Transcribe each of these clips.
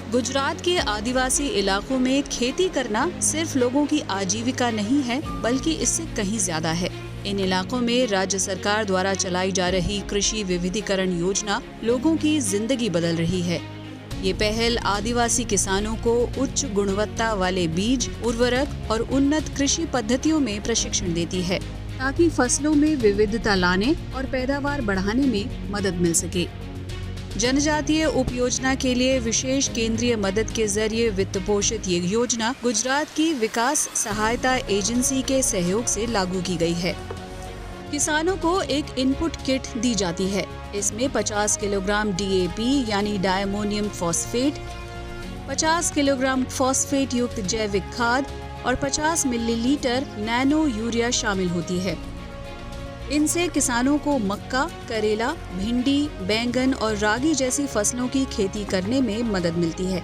गुजरात के आदिवासी इलाकों में खेती करना सिर्फ लोगों की आजीविका नहीं है, बल्कि इससे कहीं ज्यादा है। इन इलाकों में राज्य सरकार द्वारा चलाई जा रही कृषि विविधीकरण योजना लोगों की जिंदगी बदल रही है। ये पहल आदिवासी किसानों को उच्च गुणवत्ता वाले बीज, उर्वरक और उन्नत कृषि पद्धतियों में प्रशिक्षण देती है, ताकि फसलों में विविधता लाने और पैदावार बढ़ाने में मदद मिल सके। जनजातीय उपयोजना के लिए विशेष केंद्रीय मदद के जरिए वित्त पोषित ये योजना गुजरात की विकास सहायता एजेंसी के सहयोग से लागू की गई है। किसानों को एक इनपुट किट दी जाती है। इसमें 50 किलोग्राम DAP यानी डायमोनियम फॉस्फेट, 50 किलोग्राम फॉस्फेट युक्त जैविक खाद और 50 मिलीलीटर नैनो यूरिया शामिल होती है। इनसे किसानों को मक्का, करेला, भिंडी, बैंगन और रागी जैसी फसलों की खेती करने में मदद मिलती है।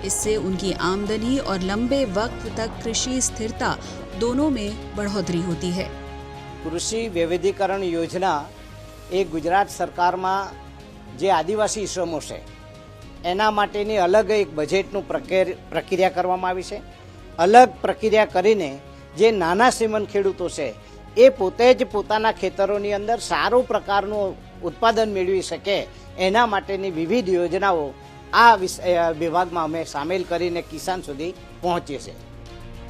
इससे उनकी आमदनी और लंबे वक्त तक कृषि स्थिरता दोनों में बढ़ोतरी होती है। कृषि विविधीकरण योजना એ ગુજરાત સરકારમાં જે આદિવાસી ઇસમો છે એના માટેની અલગ એક બજેટનું પ્રક્રિયા કરવામાં આવી છે। અલગ પ્રક્રિયા કરીને જે નાના સીમંત ખેડૂતો છે એ પોતે જ પોતાના ખેતરોની અંદર સારું પ્રકારનું ઉત્પાદન મેળવી શકે એના માટેની વિવિધ યોજનાઓ આ વિભાગમાં અમે સામેલ કરીને કિસાન સુધી પહોંચીએ છીએ।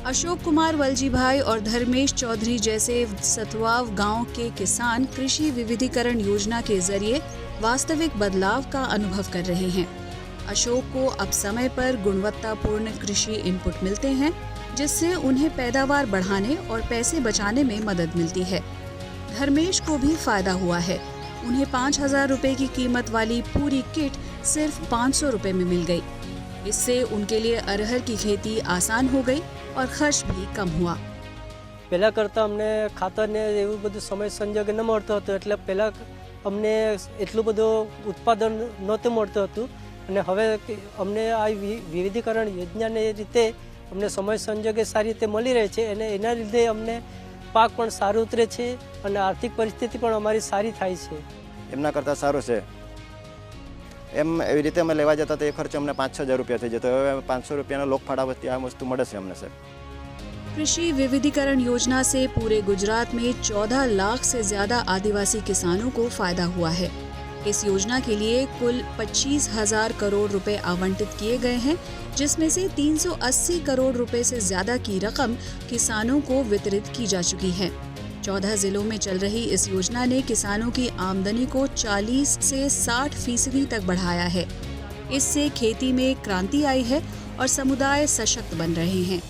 अशोक कुमार वलजीभाई और धर्मेश चौधरी जैसे सतवाव गांव के किसान कृषि विविधीकरण योजना के जरिए वास्तविक बदलाव का अनुभव कर रहे हैं। अशोक को अब समय पर गुणवत्तापूर्ण कृषि इनपुट मिलते हैं, जिससे उन्हें पैदावार बढ़ाने और पैसे बचाने में मदद मिलती है। धर्मेश को भी फायदा हुआ है। उन्हें 5,000 रुपए की कीमत वाली पूरी किट सिर्फ 500 रुपए में मिल गई। इससे उनके लिए अरहर की खेती आसान हो गई और खर्च भी कम हुआ। पहला करता हमने खातर ने एवं बधु समय संजोग न मळतो हतो, એટલે પહેલા અમને એટલું બધું ઉત્પાદન નહોતું મળતું હતું અને હવે અમને આ વિવિધીકરણ યોજનાને રીતે અમને સમય સંજોગે સારી રીતે મળી રહે છે અને એના લીધે અમને પાક પણ સારું ઉતરે છે અને આર્થિક પરિસ્થિતિ પણ અમારી સારી થાય છે। એમના કરતાં સારું છે એમ એવી રીતે અમે લેવા જતા તો એ ખર્ચ અમને 5,000 રૂપિયા થઈ જતો, હવે 500 રૂપિયાનો લોકફાળાથી આ વસ્તુ મળે છે અમને સર। कृषि विविधीकरण योजना से पूरे गुजरात में 14 लाख से ज्यादा आदिवासी किसानों को फायदा हुआ है। इस योजना के लिए कुल 25,000 करोड़ रुपए आवंटित किए गए हैं, जिसमें से 380 करोड़ रुपए से ज्यादा की रकम किसानों को वितरित की जा चुकी है। 14 जिलों में चल रही इस योजना ने किसानों की आमदनी को 40 से 60% तक बढ़ाया है। इससे खेती में क्रांति आई है और समुदाय सशक्त बन रहे हैं।